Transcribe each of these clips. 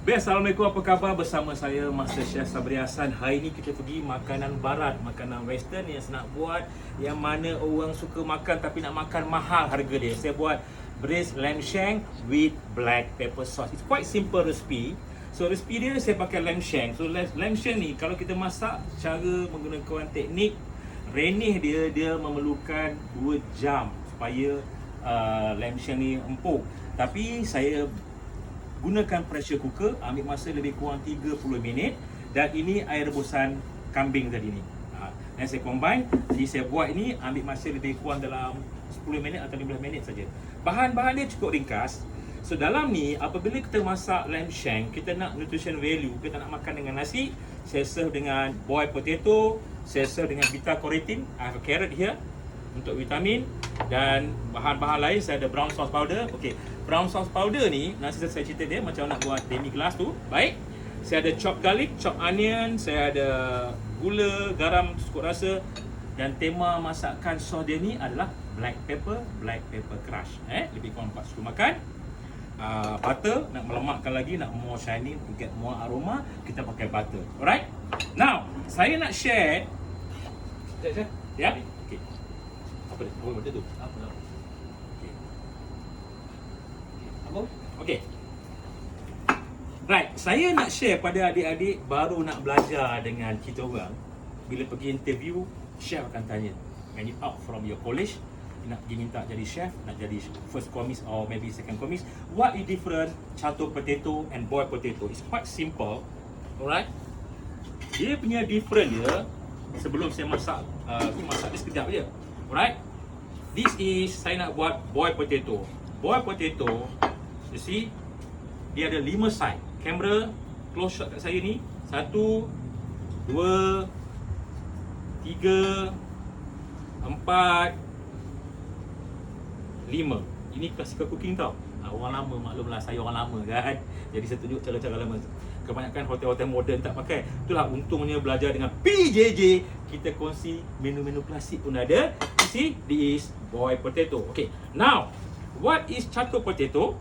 Best, Assalamualaikum, apa khabar? Bersama saya Master Chef Sabri Hassan. Hari ni kita pergi makanan barat, makanan western yang saya nak buat, yang mana orang suka makan tapi nak makan mahal harga dia. Saya buat braised lamb shank with black pepper sauce. It's quite simple recipe. So recipe dia saya pakai lamb shank. So lamb shank ni kalau kita masak cara menggunakan teknik renih dia memerlukan 2 jam supaya lamb shank ni empuk. Tapi saya gunakan pressure cooker, ambil masa lebih kurang 30 minit. Dan ini air rebusan kambing tadi ni. Dan saya combine. Jadi saya buat ini ambil masa lebih kurang dalam 10 minit atau 15 minit saja. Bahan-bahan dia cukup ringkas. So dalam ni apabila kita masak lamb shank, kita nak nutrition value, kita nak makan dengan nasi, saya serve dengan boiled potato, saya serve dengan beta carotene. I have a carrot here untuk vitamin, dan bahan-bahan lain saya ada brown sauce powder. Okey, brown sauce powder ni nanti saya cerita dia macam nak buat demi glace tu. Baik. Saya ada chop garlic, chop onion, saya ada gula, garam cukup rasa, dan tema masakan sos dia ni adalah black pepper crush. Lebih kurang 4 suku makan. Butter, nak melemakkan lagi, nak more shiny, to get more aroma, kita pakai butter. Alright. Now, saya nak share. Sekejap. Ya. Okey. Apa dia? Apa benda tu? Apa dah? Okey. Apa? Okey. Right, saya nak share pada adik-adik baru nak belajar dengan kita orang. Bila pergi interview, chef akan tanya, when you out from your college, nak pergi minta jadi chef, nak jadi first commis or maybe second commis, what is different catur potato and boiled potato? It's quite simple. Alright. Dia punya different dia, sebelum saya masak, masak dia sekejap je. Alright. This is, saya nak buat boiled potato. Boiled potato, you see, dia ada 5 side. Kamera close shot kat saya ni. 1, 2, 3, 4, 5. Ini classical cooking tau. Orang lama, maklumlah saya orang lama kan. Jadi saya tunjuk cara-cara lama. Kebanyakan hotel-hotel moden tak pakai. Itulah untungnya belajar dengan PJJ. Kita kongsi menu-menu klasik pun ada. You see, this is boiled potato. Okay, now what is catur potato?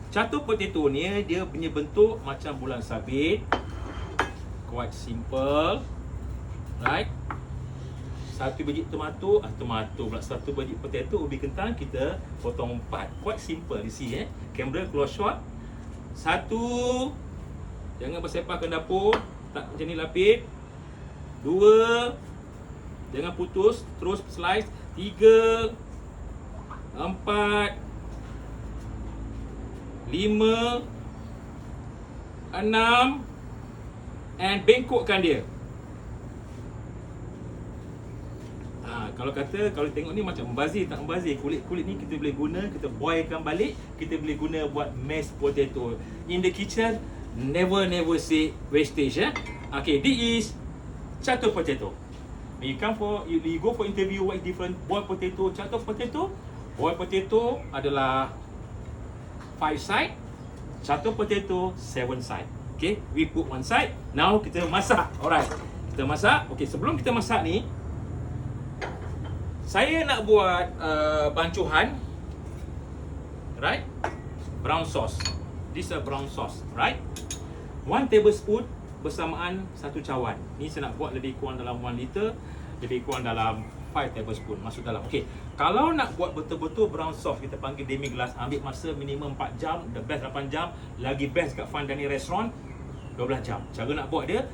Catur potato ni dia punya bentuk macam bulan sabit. Quite simple. Right? 1 biji tomato, pula 1 biji potato, ubi kentang, kita potong 4. Quite simple, you see Camera close shot. 1, jangan bersepahkan dapur, tak macam ni lapik. 2, jangan putus, terus slice. 3, 4, 5, 6, and bengkokkan dia. Kalau tengok ni macam membazir, tak membazir. Kulit ni kita boleh guna, kita boilkan balik, kita boleh guna buat mashed potato. In the kitchen, never say wastage. Okay, this is catur potato. When you go for interview, what is different boiled potato, catur potato? Boiled potato adalah 5 side, catur potato 7 side. Okay, we put one side. Now kita masak. Alright, kita masak. Okay, sebelum kita masak ni, saya nak buat bancuhan, right? Brown sauce. This is a brown sauce, right? 1 tablespoon bersamaan 1 cawan. Ni saya nak buat lebih kurang dalam 1 liter, lebih kurang dalam 5 tablespoon masuk dalam. Okey. Kalau nak buat betul-betul brown sauce, kita panggil demi glace, ambil masa minimum 4 jam, the best 8 jam, lagi best kat fine dining restaurant 12 jam. Cara nak buat dia,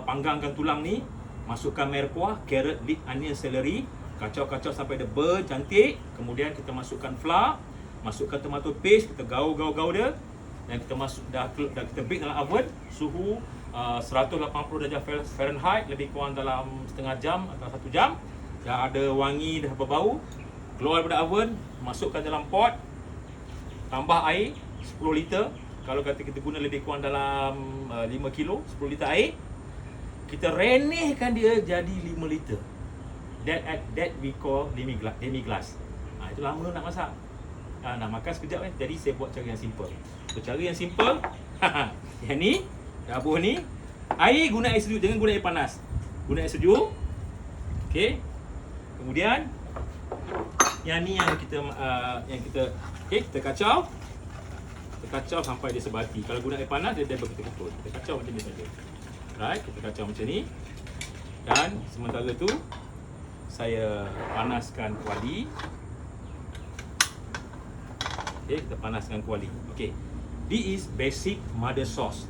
panggangkan tulang ni, masukkan merkuah, carrot, leek, onion, celery, kacau-kacau sampai dia burn cantik. Kemudian kita masukkan flour, masukkan tomato paste, kita gaul dia, dan kita kita bake dalam oven suhu 180 darjah Fahrenheit lebih kurang dalam setengah jam atau 1 jam. Dah ada wangi, dah berbau, keluar daripada oven, masukkan dalam pot, tambah air 10 liter. Kalau kata kita guna lebih kurang dalam 5 kilo, 10 liter air. Kita renehkan dia jadi 5 liter. That we call demi glace. Itu lama nak masak. Nak makan sekejap Jadi saya buat cara yang simple. So cara yang simple, yang ni, dapur ni, air guna air sejuk, jangan guna air panas. Guna air sejuk. Okey. Kemudian yang ni yang kita kita kacau. Kita kacau sampai dia sebati. Kalau guna air panas, dia begitu ketut. Kita kacau macam ni saja. Right, kita kacau macam ni. Dan sementara tu, saya panaskan kuali. Okay, kita panaskan kuali. Okay, this is basic mother sauce,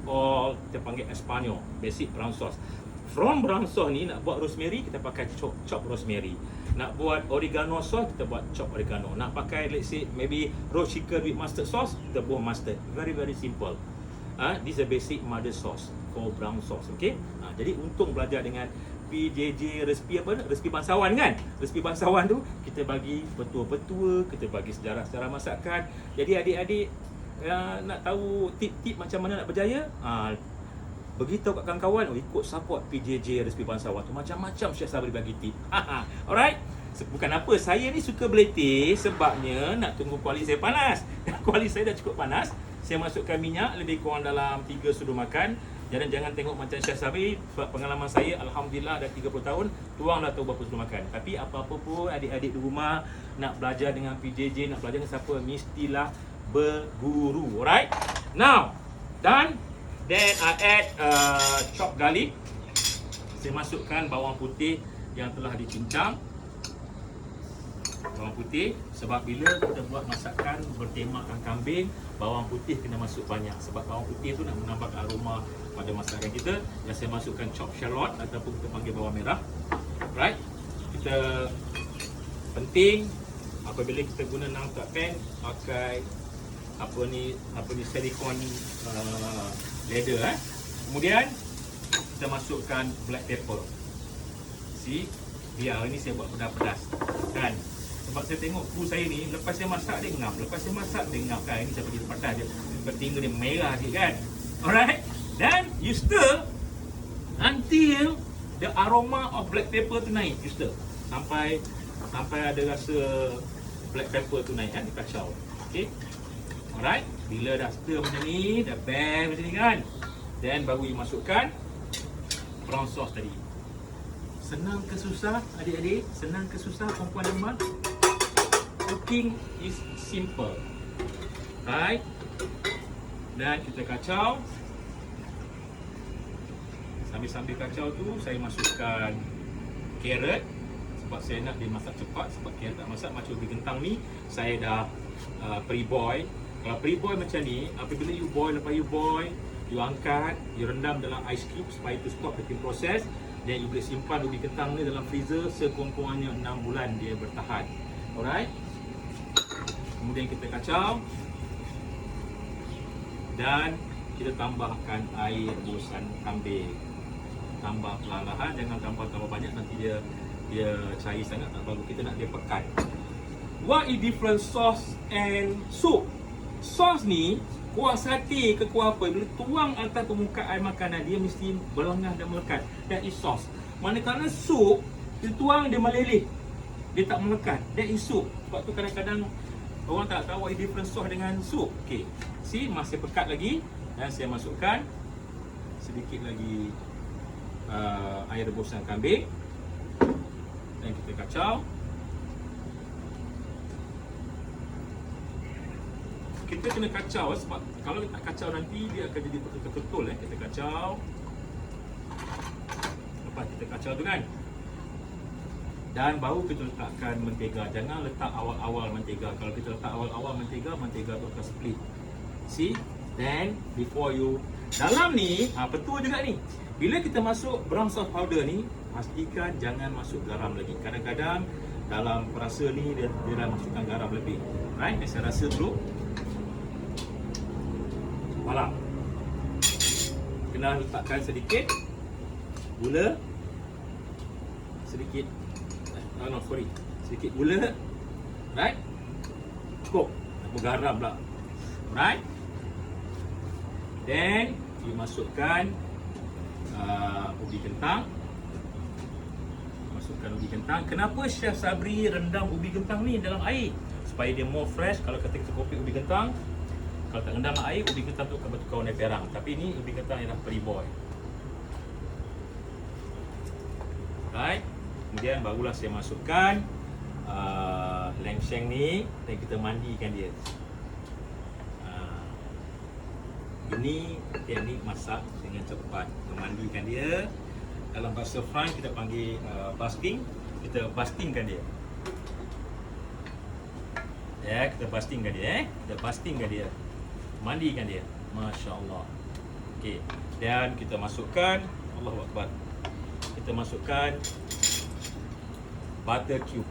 or kita panggil Espanyol, basic brown sauce. From brown sauce ni, nak buat rosemary, kita pakai chop rosemary. Nak buat oregano sauce, kita buat chop oregano. Nak pakai, let's say, maybe roast chicken with mustard sauce, kita buat mustard. Very, very simple. This is a basic mother sauce for brown sauce. Okay, jadi untung belajar dengan PJJ resipi apa? Resipi bangsawan kan? Resipi bangsawan tu kita bagi petua-petua, kita bagi sejarah-sejarah masakan. Jadi adik-adik nak tahu tip-tip macam mana nak berjaya, beritahu kat kawan-kawan, ikut support PJJ resipi bangsawan tu, macam-macam Chef Sabri bagi tip. Alright. Bukan apa, saya ni suka beletih sebabnya nak tunggu kuali saya panas. Kuali saya dah cukup panas. Saya masukkan minyak lebih kurang dalam 3 sudu makan. Jangan tengok macam Chef Sabri, sebab pengalaman saya alhamdulillah dah 30 tahun, tuang dah tahu berapa sudu makan. Tapi apa-apa pun adik-adik di rumah nak belajar dengan PJJ, nak belajar dengan siapa, mestilah berguru. Alright. Now, done. Then I add chopped garlic. Saya masukkan bawang putih yang telah dicincang. Bawang putih, sebab bila kita buat masakan bertemakan kambing, bawang putih kena masuk banyak. Sebab bawang putih tu nak menambah aroma pada masakan kita. Dan saya masukkan chopped shallot ataupun kita panggil bawang merah. Right? Kita penting apabila kita guna non-stick pan, pakai apa ni silikon leather. Kemudian kita masukkan black pepper. See, biar ini saya buat pedas-pedas. Dan sebab saya tengok kru saya ni, lepas saya masak dia ngam, lepas saya masak dia ngam kan. Ini saya pergi pedas dia, bertingga dia merah sikit kan. Alright. Dan you stir until the aroma of black pepper tu naik. You stir sampai ada rasa black pepper tu naik kan, dikacau. Okay. Alright, bila dah stir macam ni, dah bang macam ni kan, then baru you masukkan brown sauce tadi. Senang ke susah adik-adik? Senang ke susah perempuan rumah? Cooking is simple. Right? Dan kita kacau. Sambil-sambil kacau tu, saya masukkan carrot. Sebab saya nak dia masak cepat. Sebab carrot tak masak macam ubi kentang ni, saya dah pre-boil. Kalau pre-boil macam ni, apabila you boil, lepas you boil, you angkat, you rendam dalam ice cube supaya itu stop cooking process. Dan you boleh simpan ubi kentang ni dalam freezer sekurang-kurangnya 6 bulan dia bertahan. Alright. Kemudian kita kacau. Dan kita tambahkan air rebusan kambing. Tambah perlahan-lahan, jangan tambah banyak, nanti dia cair sangat, tak bagus. Kita nak dia pekat. What is different sauce and soup? Sos ni, kuah sate ke kuah apa, bila tuang atas permukaan makanan, dia mesti berlengah dan melekat. That is sos. Manakala sup, dia tuang dia meleleh, dia tak melekat. That is soup. Sebab tu kadang-kadang orang tak tahu what is different sos dengan sup. Okay, see, masih pekat lagi. Dan saya masukkan sedikit lagi air rebusan kambing. Dan kita kacau. Kita kena kacau sebab kalau kita tak kacau nanti dia akan jadi betul-betul. Kita kacau. Lepas kita kacau tu kan, dan baru kita letakkan mentega. Jangan letak awal-awal mentega. Kalau kita letak awal-awal mentega tu akan split. See? Then before you, dalam ni betul juga ni, bila kita masuk brown sauce powder ni, pastikan jangan masuk garam lagi. Kadang-kadang dalam perasa ni dia dah masukkan garam lebih. Right? Saya rasa dulu. Malam kena letakkan sedikit gula, sedikit sedikit gula, right? Cukup, garam pula, right? Then you masukkan ubi kentang. Kenapa Chef Sabri rendam ubi kentang ni dalam air? Supaya dia more fresh. Kalau kita kopi ubi kentang, kalau tak rendam air, ubi kentang tu akan bertukar warna perang. Tapi ni ubi kentang yang dah pre-boil. Right. Kemudian barulah saya masukkan langseng ni dan kita mandikan dia. Ini teknik masak dengan cepat. Kita mandikan dia. Dalam bahasa French kita panggil basting. Kita bastingkan dia. Ya, kita bastingkan dia. Kita bastingkan dia. Mandikan dia. Masya Allah. Okey. Dan kita masukkan, Allahu Akbar. Kita masukkan butter cube.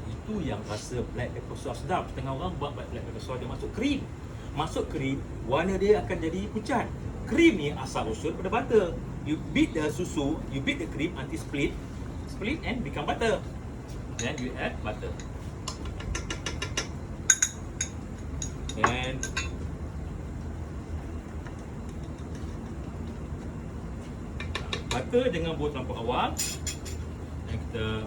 Itu yang rasa black pepper sauce sedap. Setengah orang buat black pepper sauce dia masuk krim. Masuk krim, warna dia akan jadi pucat. Krim ni asal usul pada butter. You beat the susu, you beat the cream until split and become butter. Then you add butter. And butter jangan buat terlampau awal. Dan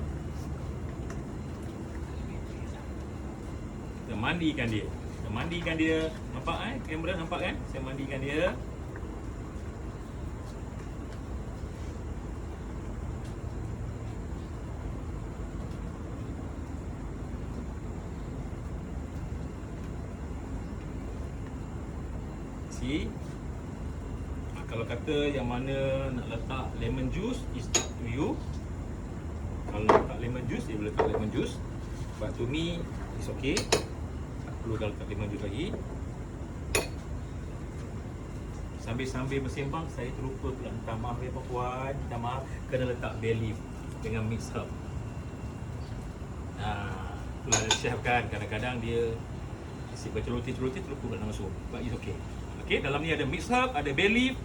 kita mandikan dia. Kita mandikan dia. Nampak kan? Kamera nampak kan? Saya mandikan dia. See? Kalau kata yang mana nak letak lemon juice, is up to you. Kalau nak letak lemon juice, dia boleh letak lemon juice. But to me, it's okay. Tak perlu kalau letak lemon juice lagi. Sambil-sambil bersembang, saya terlupa pula minta maaf ya puan. Minta maaf, kena letak bay leaf dengan mix herb. Itulah ada chef kan, kadang-kadang dia asyik baca roti-roti terlupa pula nak masuk. But it's okay. Okay, dalam ni ada mix herb, ada bay leaf.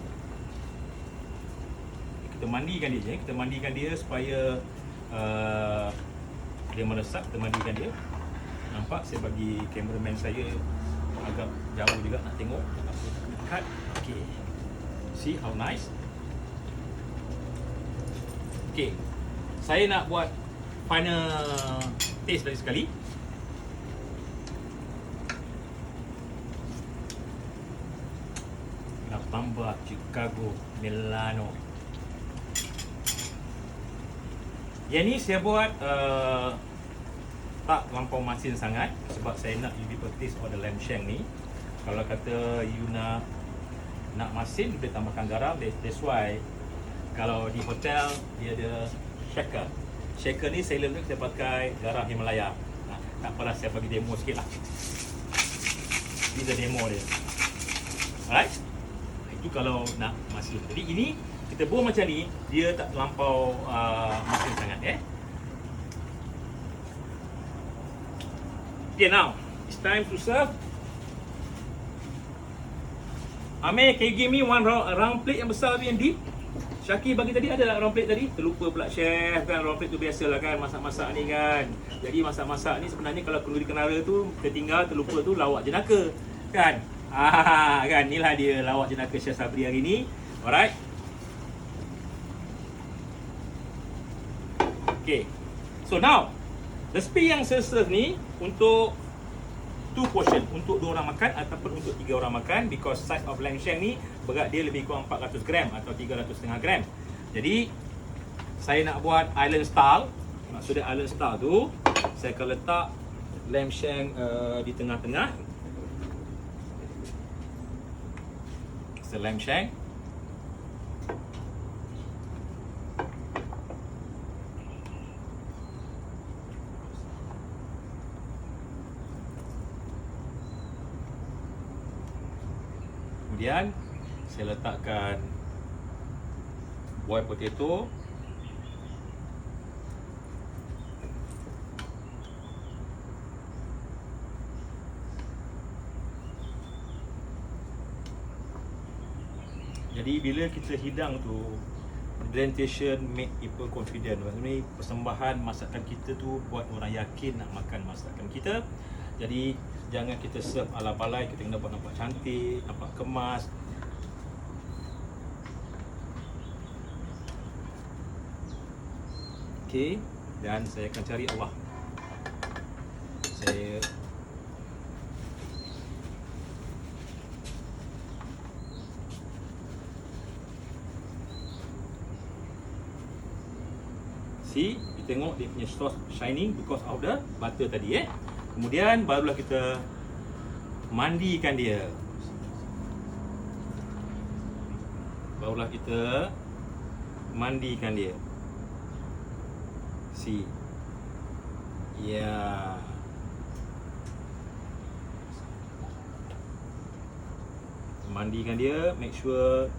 Kita mandikan dia, kita mandikan dia supaya dia meresap. Kita mandikan dia. Nampak saya bagi cameraman saya agak jauh juga nak tengok. Dekat. Okay. See how nice. Okay. Saya nak buat final taste lagi sekali. Nak tambah Chicago Milano. Yang ni saya buat tak terlampau masin sangat sebab saya nak you people taste for the lamb shank ni. Kalau kata you nak masin, boleh tambahkan garam. That's why kalau di hotel dia ada shaker. Shaker ni saya letak kita pakai garam Himalaya. Tak apalah, saya bagi demo sikit lah. Ini the demo dia. Alright. Itu kalau nak masin. Jadi ini kita buat macam ni, dia tak terlampau masin sangat Okay, now it's time to serve. Amir, can you give me one round plate yang besar tu yang deep? Syakir bagi tadi ada round plate tadi? Terlupa pula chef kan, round plate tu biasalah kan masak-masak ni kan. Jadi masak-masak ni sebenarnya kalau kenduri kenara tu tertinggal, terlupa tu lawak jenaka kan. Kan inilah dia lawak jenaka Chef Sabri hari ni. Alright. Okay. So now resipi yang saya serve ni untuk 2 portion, untuk 2 orang makan ataupun untuk 3 orang makan, because size of lamb shank ni berat dia lebih kurang 400 gram atau 300.5 gram. Jadi saya nak buat island style. Maksudnya island style tu saya akan letak lamb shank di tengah-tengah. It's a lamb shank. Kemudian saya letakkan boiled potato. Jadi bila kita hidang tu, presentation make people confident. Maksudnya persembahan masakan kita tu buat orang yakin nak makan masakan kita. Jadi jangan kita serve ala balai, kita kena buat nampak cantik, nampak kemas. Okey, dan saya akan cari Allah. Saya see, kita tengok dia punya sauce shining because of the butter tadi Kemudian barulah kita mandikan dia. Barulah kita mandikan dia. See. Ya. Mandikan dia, make sure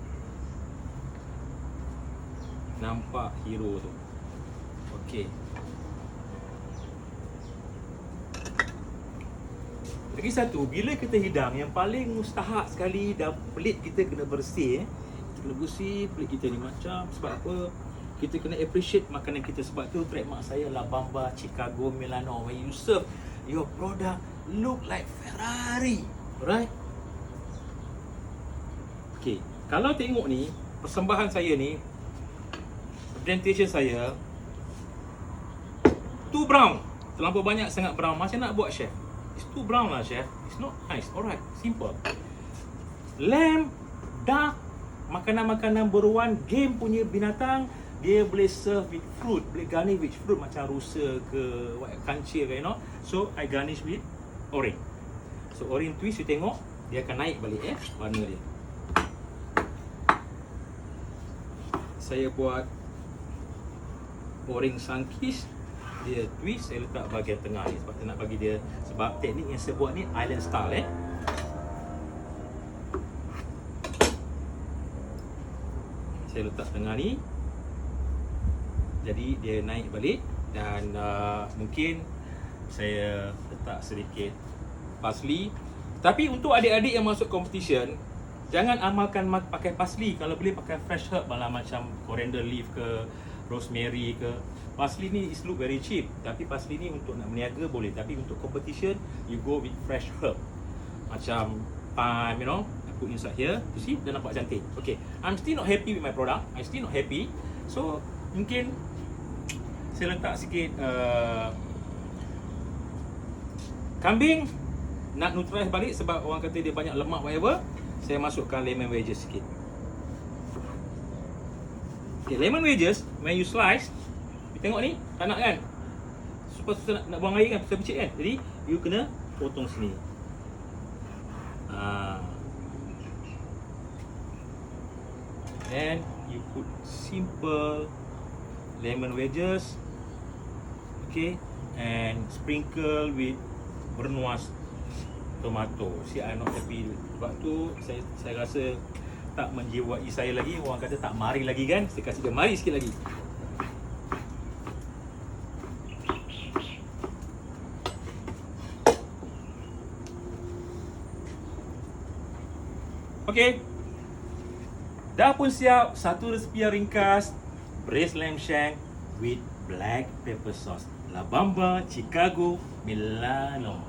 nampak hero tu. Okey. Lagi satu, bila kita hidang, yang paling mustahak sekali dan pelit kita kena bersih. Kita kena bersih pelit kita ni macam. Sebab apa? Kita kena appreciate makanan kita. Sebab tu trademark saya La Bamba Chicago Milano. When you serve, your product look like Ferrari. Alright? Okay, kalau tengok ni, persembahan saya ni, presentation saya, too brown. Terlampau banyak sangat brown. Macam nak buat, chef? It's too brown lah, chef. It's not nice. Alright, simple. Lamb, duck, makanan-makanan beruang, game punya binatang, dia boleh serve with fruit, boleh garnish with fruit macam rusa ke, kancil ke, you know. So, I garnish with orange. So, orange twist, you tengok, dia akan naik balik warna dia. Saya buat orange sunkist, dia twist, saya letak bahagian tengah ni sebab saya nak bagi dia, sebab teknik yang saya buat ni island style saya letak tengah ni, jadi dia naik balik. Dan mungkin saya letak sedikit parsley. Tapi untuk adik-adik yang masuk competition, jangan amalkan pakai parsley. Kalau boleh pakai fresh herb lah, macam coriander leaf ke, rosemary ke. Parsley ni is look very cheap, tapi parsley ni untuk nak berniaga boleh. Tapi untuk competition, you go with fresh herb. Macam thyme, you know, I put inside here. You see, dah nampak cantik. Okay, I'm still not happy with my product. I'm still not happy. So, mungkin saya letak sikit kambing. Nak neutralize balik sebab orang kata dia banyak lemak whatever. Saya masukkan lemon wedges sikit. Okay, lemon wedges, when you slice, you tengok ni, tak nak kan? Supaya nak buang air kan, susah picit kan? Jadi, you kena potong sini. And you put simple lemon wedges. Okay, and sprinkle with bernuas tomato. See, I'm not happy. Sebab tu saya rasa tak menjiwai saya lagi. Orang kata tak mari lagi kan. Saya kasih dia mari sikit lagi. Okay, dah pun siap. Satu resepi yang ringkas, braised lamb shank with black pepper sauce, La Bamba Chicago Milano.